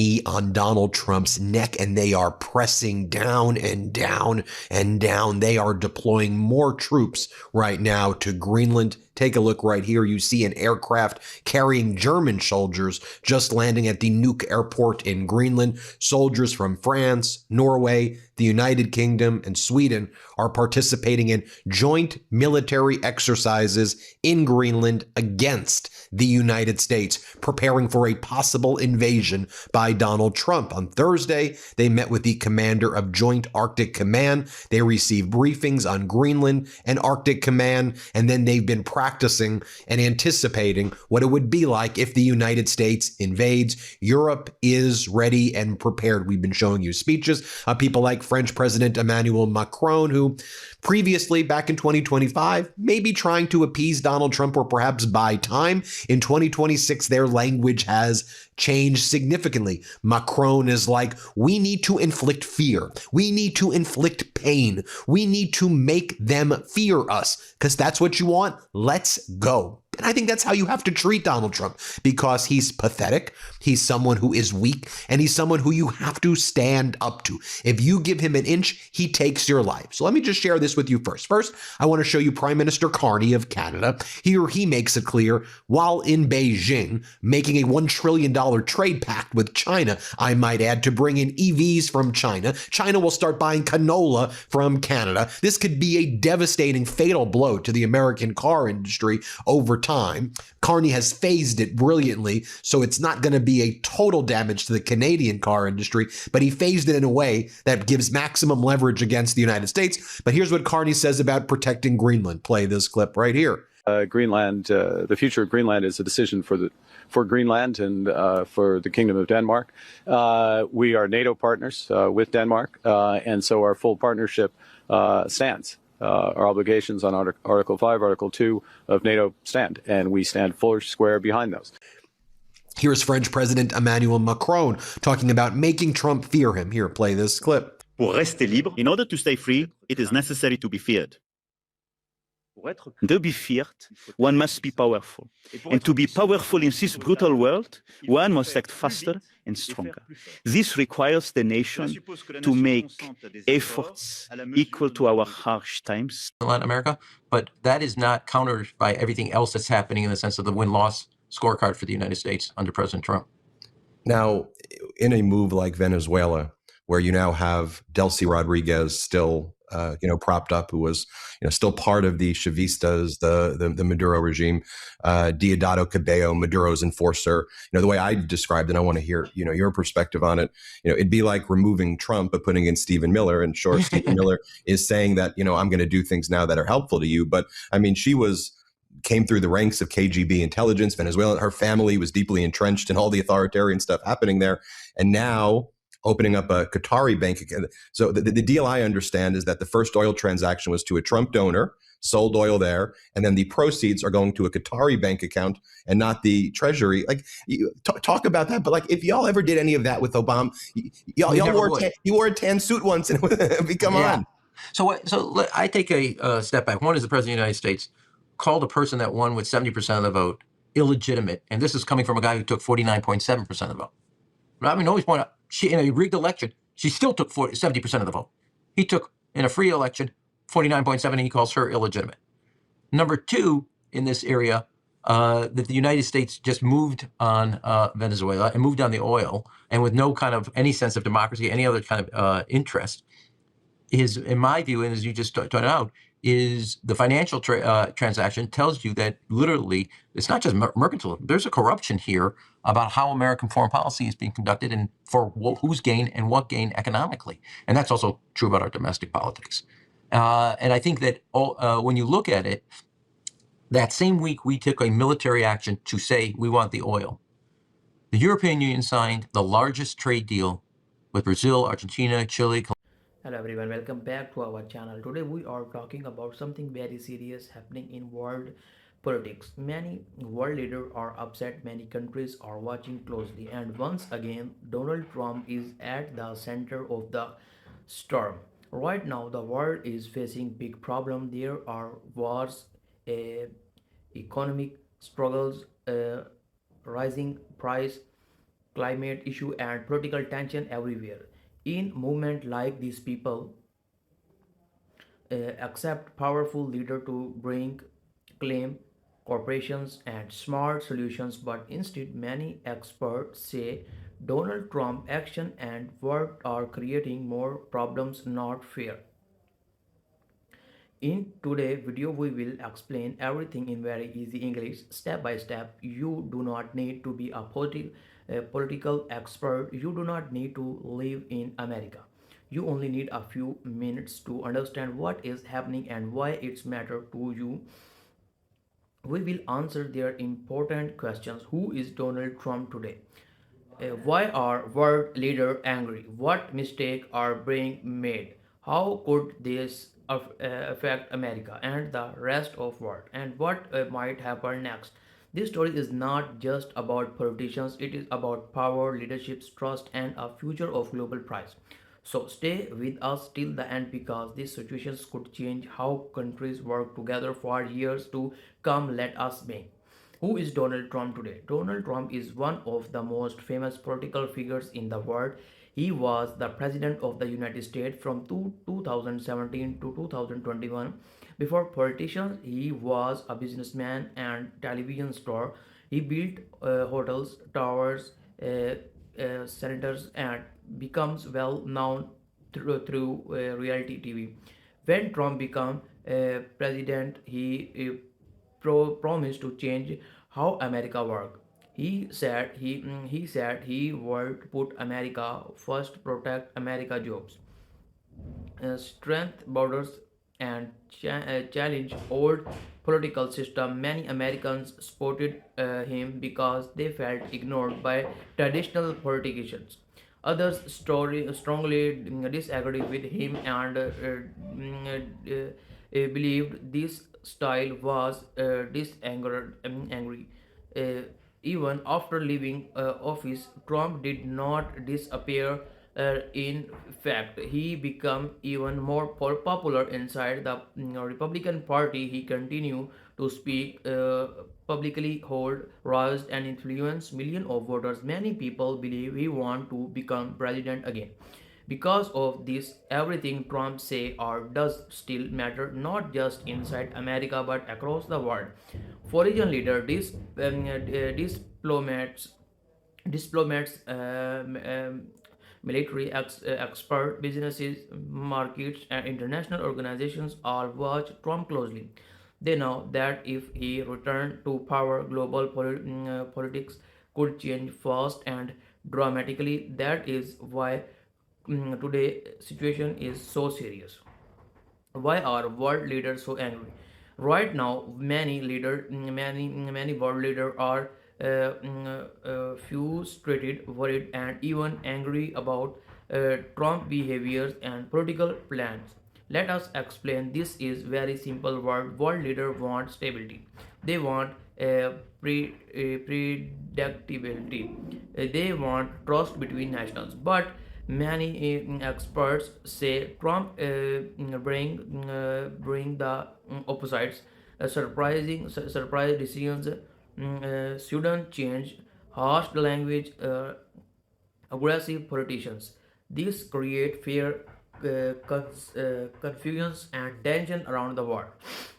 knee on Donald Trump's neck, and they are pressing down and down and down. They are deploying more troops right now to Greenland. Take a look right here. You see an aircraft carrying German soldiers just landing at the Nuuk airport in Greenland. Soldiers from France, Norway, the United Kingdom, and Sweden are participating in joint military exercises in Greenland against the United States, preparing for a possible invasion by Donald Trump. On Thursday, they met with the commander of Joint Arctic Command. They received briefings on Greenland and Arctic Command, and then they've been practicing and anticipating what it would be like if the United States invades. Europe is ready and prepared. We've been showing you speeches of people like French President Emmanuel Macron, who previously, back in 2025, maybe trying to appease Donald Trump or perhaps buy time. In 2026, their language has changed significantly. Macron is like, we need to inflict fear. We need to inflict pain. We need to make them fear us because that's what you want. Let's go. And I think that's how you have to treat Donald Trump, because he's pathetic. He's someone who is weak, and he's someone who you have to stand up to. If you give him an inch, he takes your life. So let me just share this with you first. First, I want to show you Prime Minister Carney of Canada. Here he makes it clear, while in Beijing, making a $1 trillion trade pact with China, I might add, to bring in EVs from China. China will start buying canola from Canada. This could be a devastating, fatal blow to the American car industry over time. Carney has phased it brilliantly, so it's not going to be a total damage to the Canadian car industry, but he phased it in a way that gives maximum leverage against the United States. But here's what Carney says about protecting Greenland. Play this clip right here. Greenland, the future of Greenland is a decision for Greenland and for the Kingdom of Denmark. We are NATO partners with Denmark, and so our full partnership stands. Our obligations on Article 5, Article 2 of NATO stand, and we stand full square behind those. Here's French President Emmanuel Macron talking about making Trump fear him. Here, play this clip. In order to stay free, it is necessary to be feared. To be feared, one must be powerful. And to be powerful in this brutal world, one must act faster and stronger. This requires the nation to make efforts equal to our harsh times. Latin America, but that is not countered by everything else that's happening in the sense of the win-loss scorecard for the United States under President Trump. Now, in a move like Venezuela, where you now have Delcy Rodriguez still propped up, who was, still part of the Chavistas, the Maduro regime, Diosdado Cabello, Maduro's enforcer. The way I described it, I want to hear, your perspective on it. It'd be like removing Trump but putting in Stephen Miller. And sure, Stephen Miller is saying that, I'm going to do things now that are helpful to you. But I mean, came through the ranks of KGB intelligence, Venezuela. Her family was deeply entrenched in all the authoritarian stuff happening there. And now opening up a Qatari bank account. So the deal I understand is that the first oil transaction was to a Trump donor, sold oil there, and then the proceeds are going to a Qatari bank account and not the treasury. Like, talk about that. But like, if y'all ever did any of that with Obama, you wore a tan suit once, and come on. So I take a step back. One is the President of the United States called a person that won with 70% of the vote illegitimate. And this is coming from a guy who took 49.7% of the vote. But I mean, always point out, in a rigged election, she still took 70% of the vote. He took, in a free election, 49.7, and he calls her illegitimate. Number two, in this area, that the United States just moved on Venezuela and moved on the oil, and with no kind of any sense of democracy, any other kind of interest, is, in my view, and as you just pointed out, is the financial transaction tells you that literally it's not just mercantile. There's a corruption here about how American foreign policy is being conducted and for whose gain and what gain economically. And that's also true about our domestic politics. And I think that when you look at it, that same week we took a military action to say we want the oil. The European Union signed the largest trade deal with Brazil, Argentina, Chile. Hello everyone, welcome back to our channel. Today we are talking about something very serious happening in world politics. Many world leaders are upset, many countries are watching closely, and once again Donald Trump is at the center of the storm. Right now the world is facing big problem. There are wars, economic struggles, rising price, climate issue, and political tension everywhere. In movement like these, people accept powerful leader to bring claim corporations and smart solutions, but instead many experts say Donald Trump action and word are creating more problems, not fear. In today's video, we will explain everything in very easy English, step by step. You do not need to be a political expert. You do not need to live in America. You only need a few minutes to understand what is happening and why it's matter to you. We will answer their important questions. Who is Donald Trump today? Why are world leaders angry? What mistakes are being made? How could this affect America and the rest of world? And what might happen next? This story is not just about politicians. It is about power, leadership, trust, and a future of global price. So stay with us till the end because these situations could change how countries work together for years to come. Let us begin. Who is Donald Trump today? Donald Trump is one of the most famous political figures in the world. He was the president of the United States from 2017 to 2021. Before politicians, he was a businessman and television star. He built hotels, towers, senators, and becomes well known through reality TV. When Trump became president, he promised to change how America works. He said he would put America first, protect America jobs, strength borders, and challenge old political system. Many Americans supported him because they felt ignored by traditional politicians. Others strongly disagreed with him and believed this style was angry. Uh, Even after leaving office, Trump did not disappear. In fact, he became even more popular inside the Republican Party. He continued to speak publicly, hold rise, and influence millions of voters. Many people believe he want to become president again. Because of this, everything Trump say or does still matter, not just inside America but across the world. Foreign leader, diplomats, military expert, businesses, markets, and international organizations all watch Trump closely. They know that if he returned to power, global politics could change fast and dramatically. That is why today situation is so serious. Why are world leaders so angry? Right now, many world leaders are frustrated, worried, and even angry about Trump behaviors and political plans. Let us explain. This is very simple word. World leaders want stability. They want predictability. They want trust between nations. But many experts say Trump bring the opposites. Surprise decisions, sudden change, harsh language, aggressive politicians. These create fear, confusion, and tension around the world.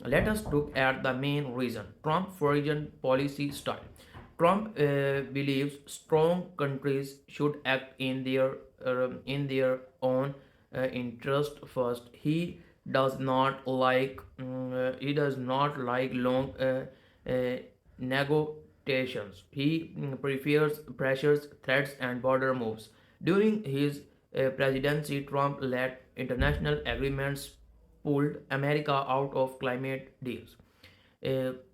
Let us look at the main reason. Trump foreign policy style. Trump believes strong countries should act in their own interest first. He does not like long negotiations. He prefers pressures, threats, and border moves. During his presidency, Trump let international agreements pulled America out of climate deals.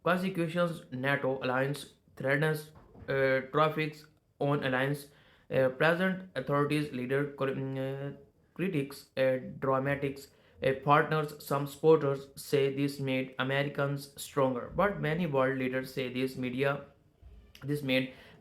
Consequences NATO alliance threatens traffic's own alliance. Present authorities, critics, dramatics, partners. Some supporters say this made Americans stronger, but many world leaders say this made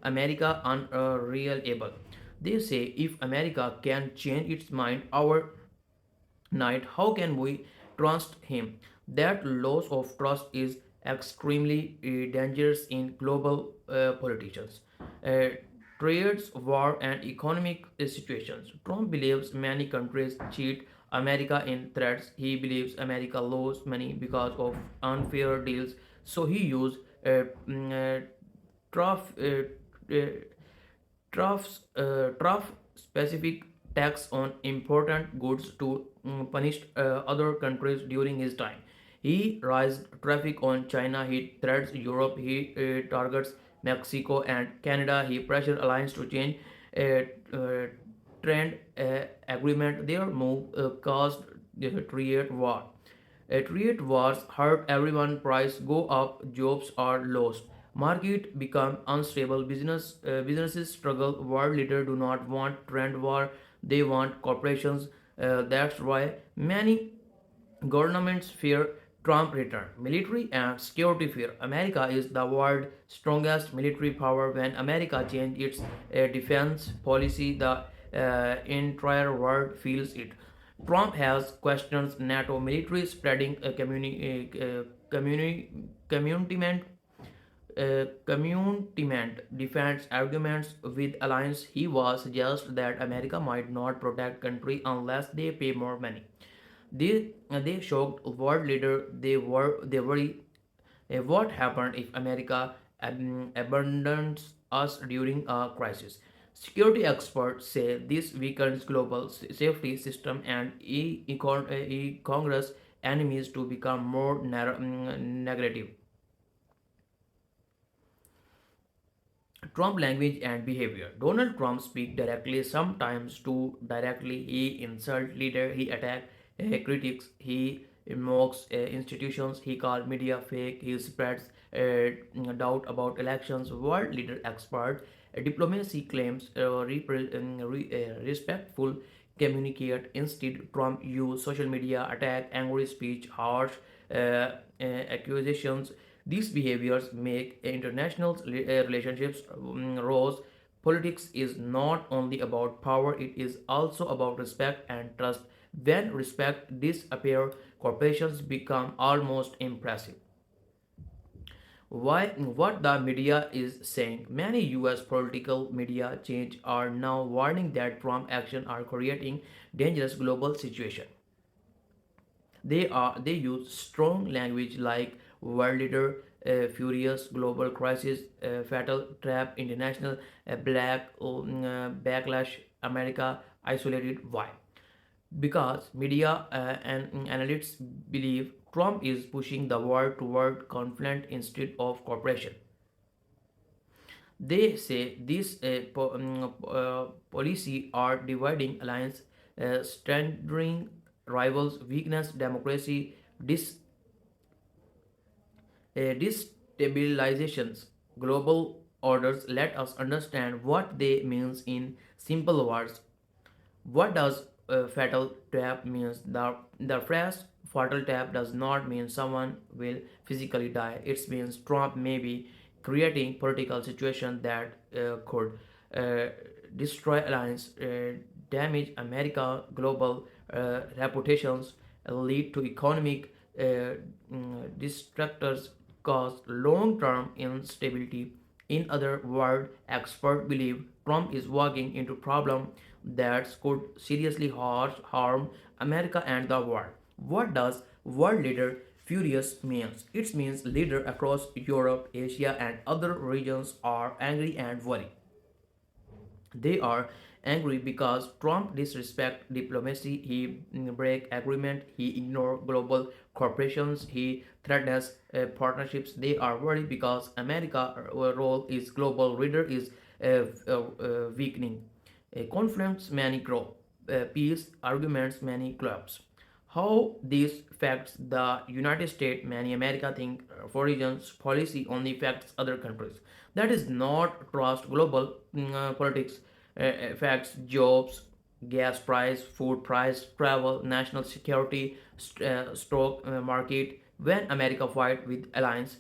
America unreliable. They say if America can change its mind overnight, how can we trust him? That loss of trust is extremely dangerous in global politicians. Uh, trades, war, and economic situations. Trump believes many countries cheat America in threats. He believes America loses money because of unfair deals. So he used trough, uh, trough specific tax on important goods to punish other countries during his time. He raised traffic on China. He threats Europe. He targets Mexico and Canada. He pressures alliance to change uh, trend agreement. Their move caused trade war. Trade wars hurt everyone, price go up, jobs are lost. Market become unstable, businesses struggle, world leaders do not want trend war, they want corporations. That's why many governments fear Trump return. Military and security fear. America is the world's strongest military power. When America changed its defense policy, the entire world feels it. Trump has questions NATO military spreading communiment defense arguments with alliance. He was suggests that America might not protect country unless they pay more money. They shocked world leader. They worry what happened if America abandons us during a crisis. Security experts say this weakens global safety system and Congress enemies to become more negative. Trump language and behavior. Donald Trump speaks directly, sometimes too directly. He insults leaders, he attacks critics, he mocks institutions, he calls media fake, he spreads doubt about elections. World leader expert diplomacy claims respectful communicate. Instead, Trump use social media, attack, angry speech, harsh accusations. These behaviors make international relationships rose. Politics is not only about power, it is also about respect and trust. When respect disappears, corporations become almost impressive. Why? What the media is saying? Many U.S. political media change are now warning that Trump action are creating dangerous global situation. They use strong language like world leader, furious global crisis, fatal trap, international backlash, America isolated. Why? Because media and analysts believe Trump is pushing the world toward conflict instead of cooperation. They say this policy are dividing alliance, strengthening rivals, weakness democracy, destabilizations, global orders. Let us understand what they means in simple words. What does fatal tap means? The phrase fatal tap does not mean someone will physically die. It means Trump may be creating political situation that could uh, destroy alliance, damage America global reputations, lead to economic distractors, cause long-term instability. In other words, experts believe Trump is walking into problem that could seriously harm America and the world. What does world leader furious means? It means leaders across Europe, Asia, and other regions are angry and worried. They are angry because Trump disrespect diplomacy, he break agreement, he ignore global corporations, he threatens partnerships. They are worried because America role is global leader is weakening. Conflicts many grow, peace arguments many collapse. How this affects the United States? Many America think foreign policy only affects other countries. That is not trust. Global politics affects jobs, gas price, food price, travel, national security, stock market. When America fight with alliance,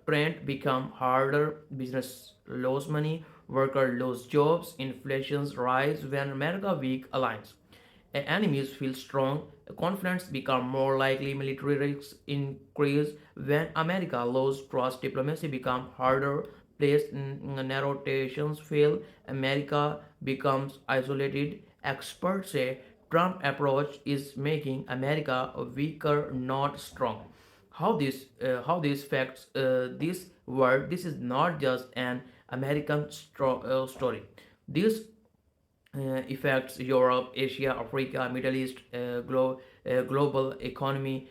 trend become harder. Business lose money, worker lose jobs, inflations rise. When America weak alliance, enemies feel strong, conflicts become more likely, military risks increase. When America loses trust, diplomacy becomes harder, place narrations fail, America becomes isolated. Experts say Trump approach is making America weaker, not strong. How this affects this world? This is not just an American story. This affects Europe, Asia, Africa, Middle East, global economy,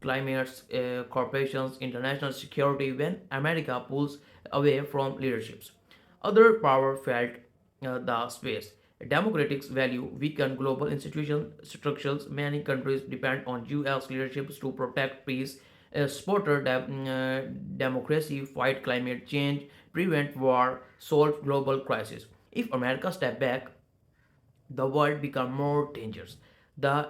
climates, corporations, international security. When America pulls away from leaderships, other power felt the space. Democratic value weaken global institution structures. Many countries depend on U.S. leaderships to protect peace, support democracy, fight climate change, prevent war, solve global crisis. If America step back, the world become more dangerous. The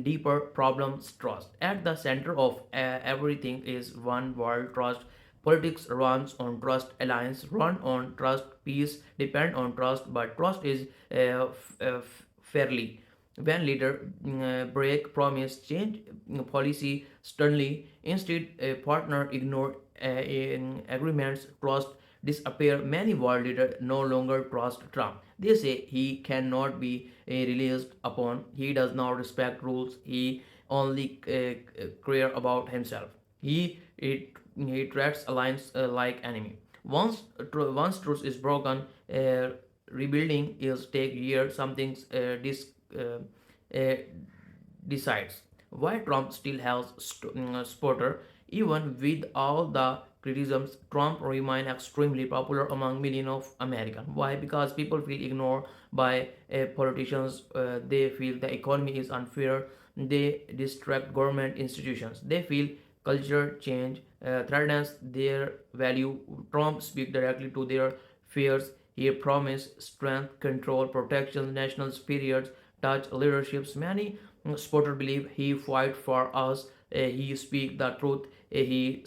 deeper problems trust. At the center of everything is one world trust. Politics runs on trust, alliance run on trust, peace depend on trust, but trust is fairly. When leader break promise, change policy sternly, instead a partner ignore in agreements, trust disappear. Many world leaders no longer trust Trump. They say he cannot be released upon. He does not respect rules. He only care about himself. He treats alliance like enemy. Once truth is broken, rebuilding is take years. Something uh, uh, decides. Why Trump still has supporter even with all the criticisms. Trump remains extremely popular among millions of Americans. Why? Because people feel ignored by politicians. They feel the economy is unfair. They distract government institutions. They feel culture change threatens their value. Trump speaks directly to their fears. He promised strength, control, protection, national spirits, touch leaderships. Many supporters believe he fight for us. He speak the truth. He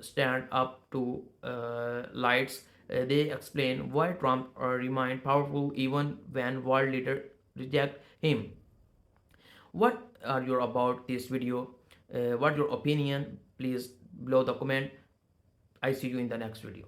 stand up to lights. They explain why Trump remain powerful even when world leaders reject him. What are your about this video? What your opinion? Please below the comment. I see you in the next video.